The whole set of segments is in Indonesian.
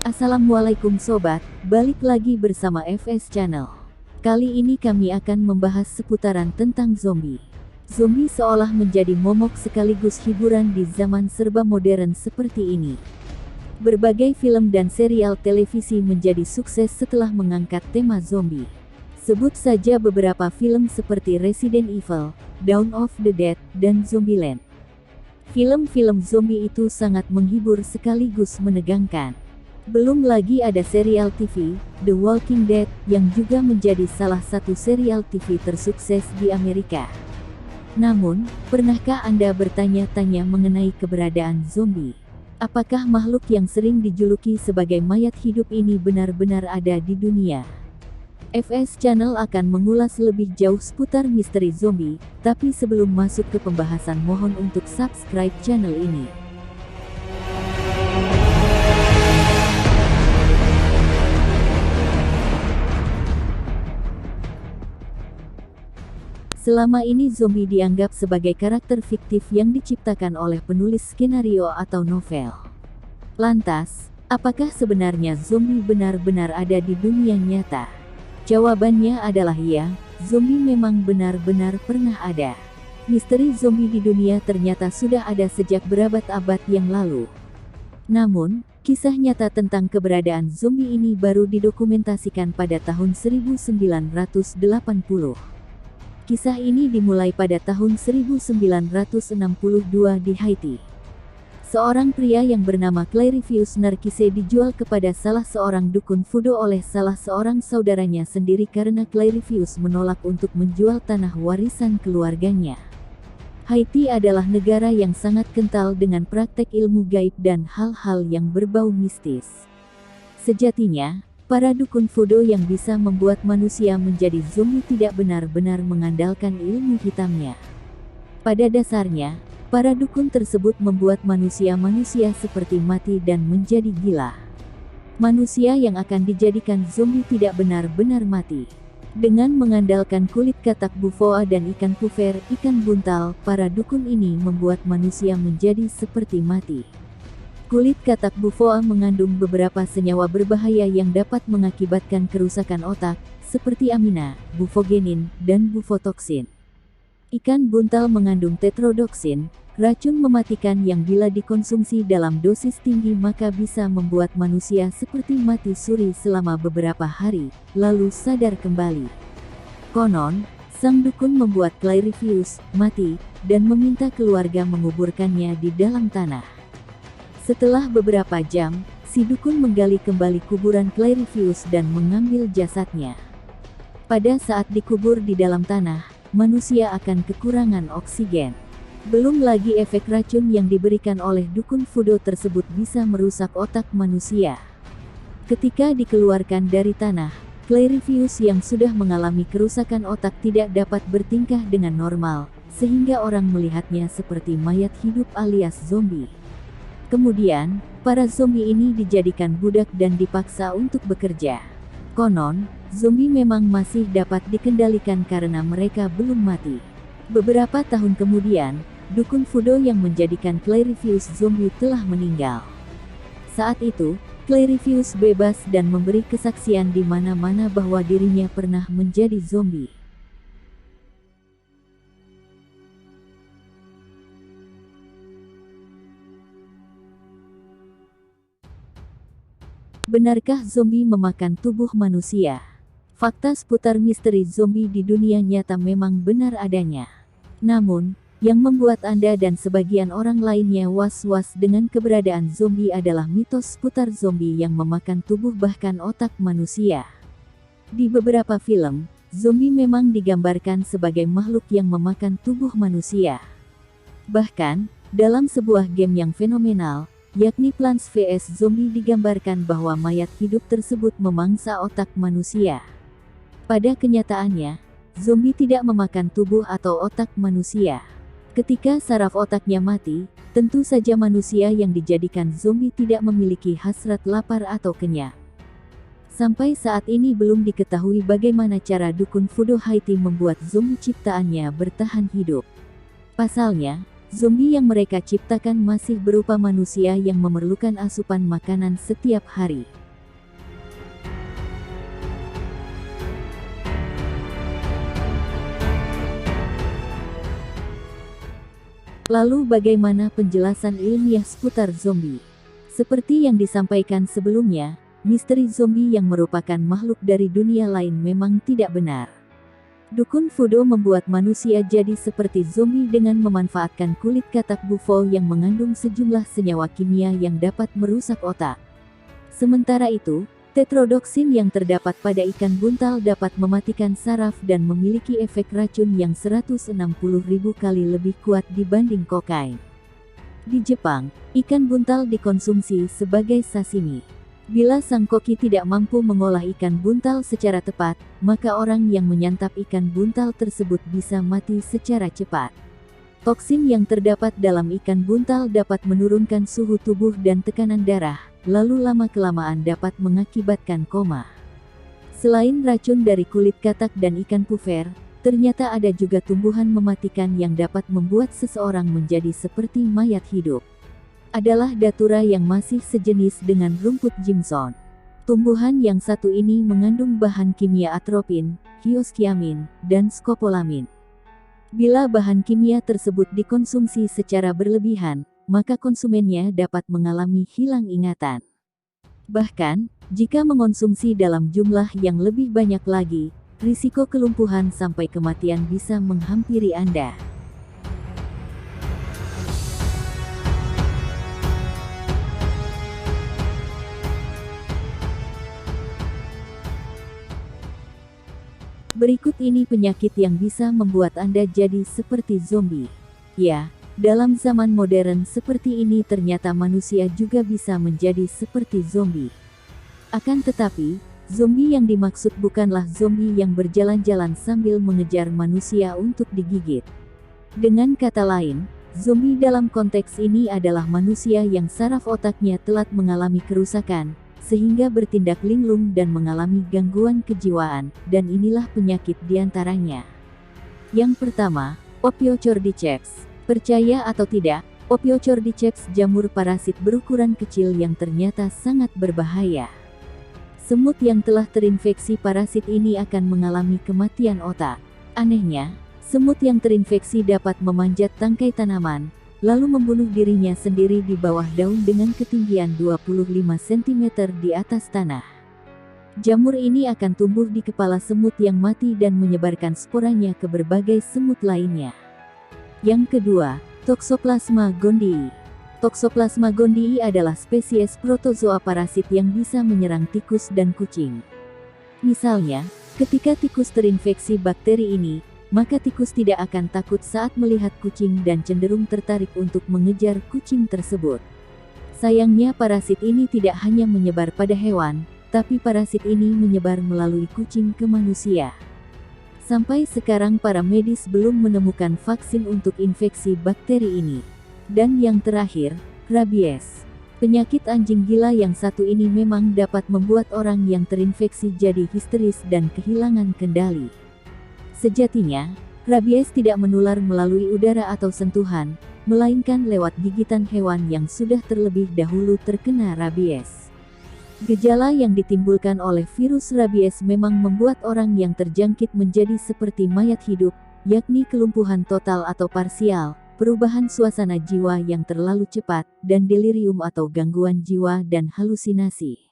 Assalamualaikum sobat, balik lagi bersama FS Channel. Kali ini kami akan membahas seputaran tentang zombie. Zombie seolah menjadi momok sekaligus hiburan di zaman serba modern seperti ini. Berbagai film dan serial televisi menjadi sukses setelah mengangkat tema zombie. Sebut saja beberapa film seperti Resident Evil, Dawn of the Dead, dan Zombieland. Film-film zombie itu sangat menghibur sekaligus menegangkan. Belum lagi ada serial TV, The Walking Dead, yang juga menjadi salah satu serial TV tersukses di Amerika. Namun, pernahkah Anda bertanya-tanya mengenai keberadaan zombie? Apakah makhluk yang sering dijuluki sebagai mayat hidup ini benar-benar ada di dunia? FS Channel akan mengulas lebih jauh seputar misteri zombie, tapi sebelum masuk ke pembahasan mohon untuk subscribe channel ini. Selama ini zombie dianggap sebagai karakter fiktif yang diciptakan oleh penulis skenario atau novel. Lantas, apakah sebenarnya zombie benar-benar ada di dunia nyata? Jawabannya adalah iya, zombie memang benar-benar pernah ada. Misteri zombie di dunia ternyata sudah ada sejak berabad-abad yang lalu. Namun, kisah nyata tentang keberadaan zombie ini baru didokumentasikan pada tahun 1980. Kisah ini dimulai pada tahun 1962 di Haiti. Seorang pria yang bernama Clairvius Narcisse dijual kepada salah seorang dukun voodoo oleh salah seorang saudaranya sendiri karena Clairvius menolak untuk menjual tanah warisan keluarganya. Haiti adalah negara yang sangat kental dengan praktek ilmu gaib dan hal-hal yang berbau mistis. Sejatinya, para dukun voodoo yang bisa membuat manusia menjadi zombie tidak benar-benar mengandalkan ilmu hitamnya. Pada dasarnya, para dukun tersebut membuat manusia-manusia seperti mati dan menjadi gila. Manusia yang akan dijadikan zombie tidak benar-benar mati. Dengan mengandalkan kulit katak bufoa dan ikan kuver, ikan buntal, para dukun ini membuat manusia menjadi seperti mati. Kulit katak bufoa mengandung beberapa senyawa berbahaya yang dapat mengakibatkan kerusakan otak, seperti amina, bufogenin, dan bufotoksin. Ikan buntal mengandung tetrodoksin, racun mematikan yang bila dikonsumsi dalam dosis tinggi maka bisa membuat manusia seperti mati suri selama beberapa hari, lalu sadar kembali. Konon, sang dukun membuat Clairvius mati, dan meminta keluarga menguburkannya di dalam tanah. Setelah beberapa jam, si dukun menggali kembali kuburan Clairvius dan mengambil jasadnya. Pada saat dikubur di dalam tanah, manusia akan kekurangan oksigen. Belum lagi efek racun yang diberikan oleh dukun voodoo tersebut bisa merusak otak manusia. Ketika dikeluarkan dari tanah, Clairvius yang sudah mengalami kerusakan otak tidak dapat bertingkah dengan normal, sehingga orang melihatnya seperti mayat hidup alias zombie. Kemudian, para zombie ini dijadikan budak dan dipaksa untuk bekerja. Konon, zombie memang masih dapat dikendalikan karena mereka belum mati. Beberapa tahun kemudian, dukun voodoo yang menjadikan Clairvius zombie telah meninggal. Saat itu, Clairvius bebas dan memberi kesaksian di mana-mana bahwa dirinya pernah menjadi zombie. Benarkah zombie memakan tubuh manusia? Fakta seputar misteri zombie di dunia nyata memang benar adanya. Namun, yang membuat Anda dan sebagian orang lainnya was-was dengan keberadaan zombie adalah mitos seputar zombie yang memakan tubuh bahkan otak manusia. Di beberapa film, zombie memang digambarkan sebagai makhluk yang memakan tubuh manusia. Bahkan, dalam sebuah game yang fenomenal, yakni Plants vs Zombie, digambarkan bahwa mayat hidup tersebut memangsa otak manusia. Pada kenyataannya, zombie tidak memakan tubuh atau otak manusia. Ketika saraf otaknya mati, tentu saja manusia yang dijadikan zombie tidak memiliki hasrat lapar atau kenyang. Sampai saat ini belum diketahui bagaimana cara dukun voodoo Haiti membuat zombie ciptaannya bertahan hidup. Pasalnya, zombie yang mereka ciptakan masih berupa manusia yang memerlukan asupan makanan setiap hari. Lalu bagaimana penjelasan ilmiah seputar zombie? Seperti yang disampaikan sebelumnya, misteri zombie yang merupakan makhluk dari dunia lain memang tidak benar. Dukun voodoo membuat manusia jadi seperti zombie dengan memanfaatkan kulit katak bufo yang mengandung sejumlah senyawa kimia yang dapat merusak otak. Sementara itu, tetrodoksin yang terdapat pada ikan buntal dapat mematikan saraf dan memiliki efek racun yang 160.000 kali lebih kuat dibanding kokain. Di Jepang, ikan buntal dikonsumsi sebagai sashimi. Bila sang koki tidak mampu mengolah ikan buntal secara tepat, maka orang yang menyantap ikan buntal tersebut bisa mati secara cepat. Toksin yang terdapat dalam ikan buntal dapat menurunkan suhu tubuh dan tekanan darah, lalu lama-kelamaan dapat mengakibatkan koma. Selain racun dari kulit katak dan ikan pufer, ternyata ada juga tumbuhan mematikan yang dapat membuat seseorang menjadi seperti mayat hidup. Adalah datura yang masih sejenis dengan rumput Jimson. Tumbuhan yang satu ini mengandung bahan kimia atropin, hioskiamin, dan skopolamin. Bila bahan kimia tersebut dikonsumsi secara berlebihan, maka konsumennya dapat mengalami hilang ingatan. Bahkan, jika mengonsumsi dalam jumlah yang lebih banyak lagi, risiko kelumpuhan sampai kematian bisa menghampiri Anda. Berikut ini penyakit yang bisa membuat Anda jadi seperti zombie. Ya, dalam zaman modern seperti ini ternyata manusia juga bisa menjadi seperti zombie. Akan tetapi, zombie yang dimaksud bukanlah zombie yang berjalan-jalan sambil mengejar manusia untuk digigit. Dengan kata lain, zombie dalam konteks ini adalah manusia yang saraf otaknya telah mengalami kerusakan, sehingga bertindak linglung dan mengalami gangguan kejiwaan, dan inilah penyakit diantaranya. Yang pertama, Ophiocordyceps. Percaya atau tidak, Ophiocordyceps jamur parasit berukuran kecil yang ternyata sangat berbahaya. Semut yang telah terinfeksi parasit ini akan mengalami kematian otak. Anehnya, semut yang terinfeksi dapat memanjat tangkai tanaman, lalu membunuh dirinya sendiri di bawah daun dengan ketinggian 25 cm di atas tanah. Jamur ini akan tumbuh di kepala semut yang mati dan menyebarkan sporanya ke berbagai semut lainnya. Yang kedua, Toxoplasma gondii. Toxoplasma gondii adalah spesies protozoa parasit yang bisa menyerang tikus dan kucing. Misalnya, ketika tikus terinfeksi bakteri ini, maka tikus tidak akan takut saat melihat kucing dan cenderung tertarik untuk mengejar kucing tersebut. Sayangnya parasit ini tidak hanya menyebar pada hewan, tapi parasit ini menyebar melalui kucing ke manusia. Sampai sekarang para medis belum menemukan vaksin untuk infeksi bakteri ini. Dan yang terakhir, rabies. Penyakit anjing gila yang satu ini memang dapat membuat orang yang terinfeksi jadi histeris dan kehilangan kendali. Sejatinya, rabies tidak menular melalui udara atau sentuhan, melainkan lewat gigitan hewan yang sudah terlebih dahulu terkena rabies. Gejala yang ditimbulkan oleh virus rabies memang membuat orang yang terjangkit menjadi seperti mayat hidup, yakni kelumpuhan total atau parsial, perubahan suasana jiwa yang terlalu cepat, dan delirium atau gangguan jiwa dan halusinasi.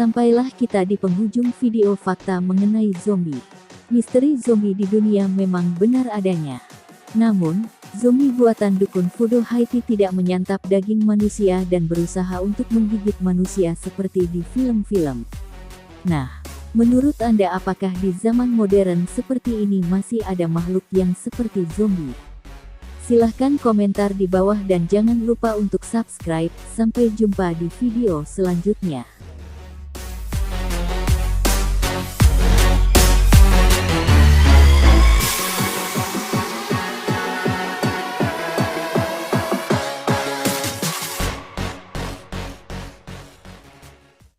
Sampailah kita di penghujung video fakta mengenai zombie. Misteri zombie di dunia memang benar adanya. Namun, zombie buatan dukun voodoo Haiti tidak menyantap daging manusia dan berusaha untuk menggigit manusia seperti di film-film. Nah, menurut Anda apakah di zaman modern seperti ini masih ada makhluk yang seperti zombie? Silahkan komentar di bawah dan jangan lupa untuk subscribe. Sampai jumpa di video selanjutnya.